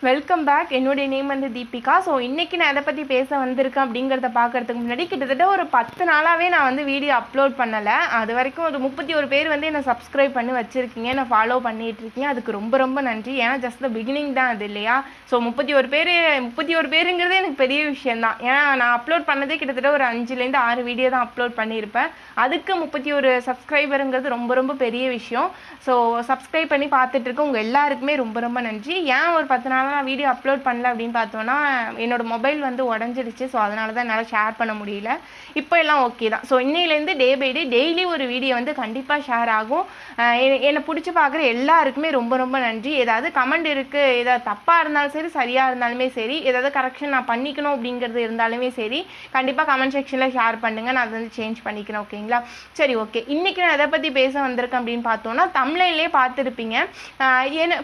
Welcome back. என்னுடைய name வந்து Deepika. So இன்றைக்கி நான் எதை பற்றி பேச வந்திருக்கேன் அப்படிங்கிறத பார்க்குறதுக்கு முன்னாடி கிட்டத்தட்ட ஒரு 10 நாளாகவே நான் வந்து வீடியோ அப்லோட் பண்ணலை. அது வரைக்கும் ஒரு 31 பேர் வந்து என்னை சப்ஸ்கிரைப் பண்ணி வச்சுருக்கீங்க, என்னை ஃபாலோ பண்ணிகிட்ருக்கீங்க. அதுக்கு ரொம்ப ரொம்ப நன்றி. ஏன்னா ஜஸ்ட் த பிகினிங் தான் அது இல்லையா. ஸோ 31 பேருங்கிறது எனக்கு பெரிய விஷயந்தான். ஏன்னா நான் அப்லோட் பண்ணதே கிட்டத்தட்ட ஒரு 5லேருந்து 6 வீடியோ தான் அப்லோட் பண்ணியிருப்பேன். அதுக்கு 31 சப்ஸ்கிரைபருங்கிறது ரொம்ப ரொம்ப பெரிய விஷயம். ஸோ சப்ஸ்கிரைப் பண்ணி பார்த்துட்ருக்க உங்கள் எல்லாருக்குமே ரொம்ப ரொம்ப நன்றி. ஏன் ஒரு 10 நாள் நான் வீடியோ அப்லோட் பண்ணல அப்படின்னு பார்த்தோன்னா, என்னோட மொபைல் வந்து உடஞ்சிடுச்சு. ஸோ அதனால தான் என்னால் ஷேர் பண்ண முடியல. இப்போ எல்லாம் ஓகே தான். ஸோ இன்னையிலேருந்து டே பை டே டெய்லி ஒரு வீடியோ வந்து கண்டிப்பாக ஷேர் ஆகும். என்னை பிடிச்சி பார்க்குற எல்லாருக்குமே ரொம்ப ரொம்ப நன்றி. ஏதாவது கமெண்ட் இருக்குது, ஏதாவது தப்பாக இருந்தாலும் சரி, சரியாக இருந்தாலுமே சரி, ஏதாவது கரெக்ஷன் நான் பண்ணிக்கணும் அப்படிங்கிறது இருந்தாலுமே சரி, கண்டிப்பாக கமெண்ட் செக்ஷனில் ஷேர் பண்ணுங்கள். நான் அதை வந்து சேஞ்ச் பண்ணிக்கிறேன். ஓகேங்களா? சரி, ஓகே. இன்றைக்கி நான் எதை பற்றி பேச வந்திருக்கேன் அப்படின்னு பார்த்தோன்னா, தமிழ்லேயே பார்த்துருப்பீங்க.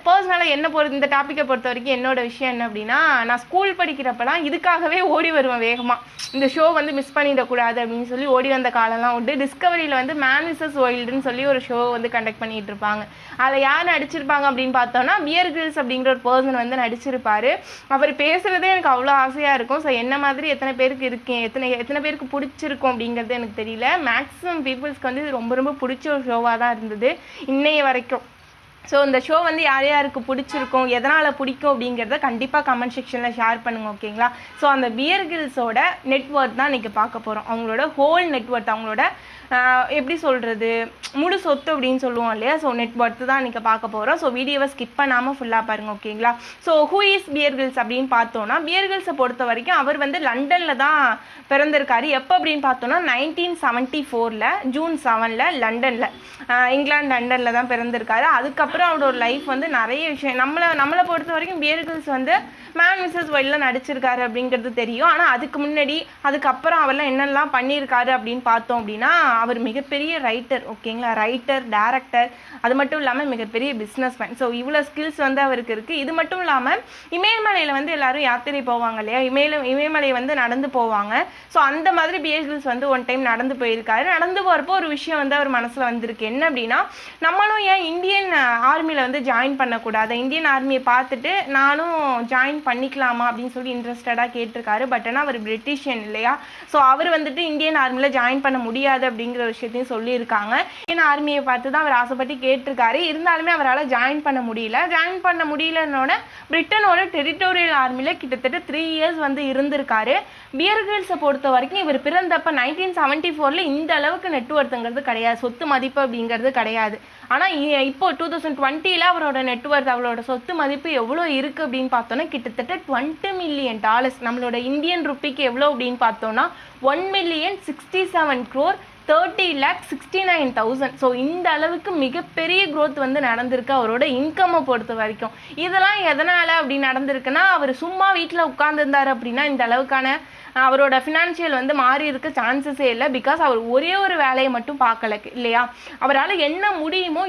பர்சனலாக என்ன இந்த டாப்பிக்கை பொறுத்த வரைக்கும் என்னோட விஷயம் என்ன அப்படின்னா, நான் ஸ்கூல் படிக்கிறப்பலாம் இதுக்காகவே ஓடி வருவேன் வேகமாக. இந்த ஷோ வந்து மிஸ் பண்ணிடக்கூடாது அப்படின்னு சொல்லி ஓடி வந்த காலம்லாம் உண்டு. டிஸ்கவரியில் வந்து மேன் விசஸ் வைல்டுன்னு சொல்லி ஒரு ஷோ வந்து கண்டக்ட் பண்ணிட்டு இருப்பாங்க. அதில் யார் நடிச்சிருப்பாங்க அப்படின்னு பார்த்தோன்னா, பியர் கிரில்ஸ் அப்படிங்கிற ஒரு பர்சன் வந்து நடிச்சிருப்பாரு. அவர் பேசுகிறதே எனக்கு அவ்வளோ ஆசையாக இருக்கும். ஸோ என்ன மாதிரி எத்தனை பேருக்கு இருக்கேன், எத்தனை பேருக்கு பிடிச்சிருக்கும் அப்படிங்கிறது எனக்கு தெரியல. மேக்ஸிமம் பீப்புள்ஸ்க்கு வந்து இது ரொம்ப ரொம்ப பிடிச்ச ஒரு ஷோவாக தான் இருந்தது இன்னைய வரைக்கும். ஸோ இந்த ஷோ வந்து யார் யாருக்கு பிடிச்சிருக்கும், எதனால் பிடிக்கும் அப்படிங்கிறத கண்டிப்பாக கமெண்ட் செக்ஷனில் ஷேர் பண்ணுங்கள். ஓகேங்களா? ஸோ அந்த பியர் கிரில்ஸோட நெட்வொர்க் தான் இன்றைக்கி பார்க்க போகிறோம். அவங்களோட ஹோல் நெட்வொர்க், அவங்களோட எப்படி சொல்கிறது, முழு சொத்து அப்படின்னு சொல்லுவோம் இல்லையா. ஸோ நெட்வொர்க் தான் இன்றைக்கி பார்க்க போகிறோம். ஸோ வீடியோவை ஸ்கிப் பண்ணாமல் ஃபுல்லாக பாருங்கள். ஓகேங்களா? So who is Bear Grylls அப்படின்னு பார்த்தோன்னா, பியர் கிரில்ஸை பொறுத்த வரைக்கும் அவர் வந்து லண்டனில் தான் பிறந்திருக்காரு. எப்போ அப்படின்னு பார்த்தோன்னா 1974 ஜூன் 7 லண்டனில், இங்கிலாந்து லண்டனில் தான் பிறந்திருக்காரு. அதுக்கப்புறம் அவரோட லைஃப் வந்து நிறைய விஷயம் நம்மளை பொறுத்த வரைக்கும் பியர் கிரில்ஸ் வந்து மேன் விசஸ் வைல்டில் நடிச்சிருக்காரு அப்படிங்கிறது தெரியும். ஆனால் அதுக்கப்புறம் அவர்லாம் என்னெல்லாம் பண்ணியிருக்காரு அப்படின்னு பார்த்தோம் அப்படின்னா, அவர் மிகப்பெரிய ரைட்டர். ஓகேங்களா? ரைட்டர், டேரக்டர், அது மட்டும் இல்லாமல் மிகப்பெரிய பிஸ்னஸ் மேன். ஸோ இவ்வளோ ஸ்கில்ஸ் வந்து அவருக்கு இருக்குது. இது மட்டும் இல்லாமல் இமயமலையில் வந்து எல்லாரும் யாத்திரை போவாங்க இல்லையா, இமயமலையை வந்து நடந்து போவாங்க. ஸோ அந்த மாதிரி பியர் கிரில்ஸ் வந்து ஒன் டைம் நடந்து போயிருக்காரு. நடந்து போகிறப்போ ஒரு விஷயம் வந்து அவர் மனசில் வந்திருக்கு. என்ன அப்படின்னா, நம்மளும் ஏன் இந்தியன் ஆர்மியில் வந்து ஜாயின் பண்ணக்கூடாது, இந்தியன் ஆர்மியை பார்த்துட்டு நானும் ஜாயின் பண்ணிக்கலாமா அப்படின்னு சொல்லி இன்ட்ரெஸ்டடாக கேட்டிருக்காரு. பட் ஆனால் அவர் பிரிட்டிஷியன் இல்லையா. ஸோ அவர் வந்துட்டு இந்தியன் ஆர்மியில் ஜாயின் பண்ண முடியாது அப்படிங்கிற விஷயத்தையும் சொல்லியிருக்காங்க. இந்தியன் ஆர்மியை பார்த்து தான் அவர் ஆசைப்பட்டு கேட்டிருக்காரு. இருந்தாலுமே அவரால் ஜாயின் பண்ண முடியலன்னோட பிரிட்டனோட டெரிட்டோரியல் ஆர்மியில் கிட்டத்தட்ட 3 இயர்ஸ் வந்து இருந்திருக்காரு. பியர் கிரில்ஸை பொறுத்த வரைக்கும் இவர் பிறந்தப்ப 1974 இந்த அளவுக்கு நெட்வொர்த்துங்கிறது கிடையாது, சொத்து மதிப்பு அப்படிங்கிறது கிடையாது. ஆனால் இப்போ 2020 அவரோட நெட்வொர்த், அவரோட சொத்து மதிப்பு எவ்வளோ இருக்குது அப்படின்னு பார்த்தோன்னா, கிட்டத்தட்ட $20 மில்லியன். நம்மளோட இந்தியன் ருப்பிக்கு எவ்வளோ அப்படின்னு பார்த்தோன்னா 1,67,30,69,000. ஸோ இந்த அளவுக்கு மிகப்பெரிய க்ரோத் வந்து நடந்திருக்கு அவரோட இன்கம்மை பொறுத்த வரைக்கும். இதெல்லாம் எதனால் அப்படி நடந்திருக்குன்னா, அவர் சும்மா வீட்டில் உட்காந்துருந்தார் அப்படின்னா இந்த அளவுக்கான அவரோட ஃபினான்ஷியல் வந்து மாறி இருக்க சான்சஸே இல்லை. பிகாஸ் அவர் ஒரே ஒரு வேலையை மட்டும் பார்க்கல இல்லையா. அவரால் என்ன முடியுமோ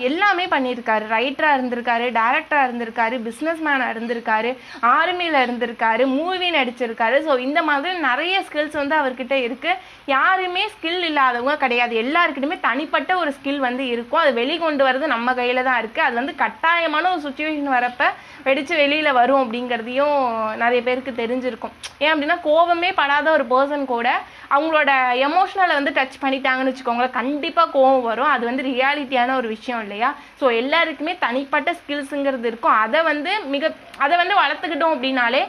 எல்லாமே பண்ணியிருக்காரு. ரைட்டராக இருந்திருக்காரு, டேரக்டராக இருந்திருக்காரு, பிஸ்னஸ் மேனாக இருந்திருக்காரு, ஆர்மியில் இருந்திருக்காரு, மூவி நடிச்சிருக்காரு. ஸோ இந்த மாதிரி நிறைய ஸ்கில்ஸ் வந்து அவர்கிட்ட இருக்குது. யாருமே ஸ்கில் இல்லாதவங்க கிடையாது. எல்லாருக்கிட்டுமே தனிப்பட்ட ஒரு ஸ்கில் வந்து இருக்கும். அதை வெளிக்கொண்டு வரது நம்ம கையில் தான் இருக்குது. அது வந்து கட்டாயமான ஒரு சுச்சுவேஷன் வரப்போ வெடித்து வெளியில் வரும் அப்படிங்கிறதையும் நிறைய பேருக்கு தெரிஞ்சிருக்கும். ஏன் அப்படின்னா, கோவமே படாத ஒரு பர்சன் கூட அவங்களோட எமோஷனலை வந்து டச் பண்ணிட்டாங்கன்னு வச்சுக்கோங்களேன், கண்டிப்பாக கோவம் வரும். அது வந்து ரியாலிட்டியான ஒரு விஷயம் இல்லையா. ஸோ எல்லாருக்குமே தனிப்பட்ட ஸ்கில்ஸுங்கிறது இருக்கும். அதை வந்து வளர்த்துக்கிட்டோம் அப்படின்னாலே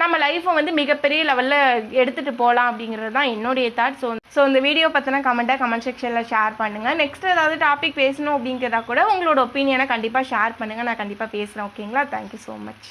நம்ம லைஃப்பை வந்து மிகப்பெரிய லெவலில் எடுத்துகிட்டு போகலாம் அப்படிங்கிறது தான் என்னுடைய தாட். ஸோ இந்த வீடியோ பற்றின கமெண்ட் செக்ஷனில் ஷேர் பண்ணுங்கள். நெக்ஸ்ட் ஏதாவது டாபிக் பேசணும் அப்படிங்கிறதா கூட உங்களோட ஒப்பீனியனை கண்டிப்பாக ஷேர் பண்ணுங்கள். நான் கண்டிப்பாக பேசுகிறேன். ஓகேங்களா? Thank you so much.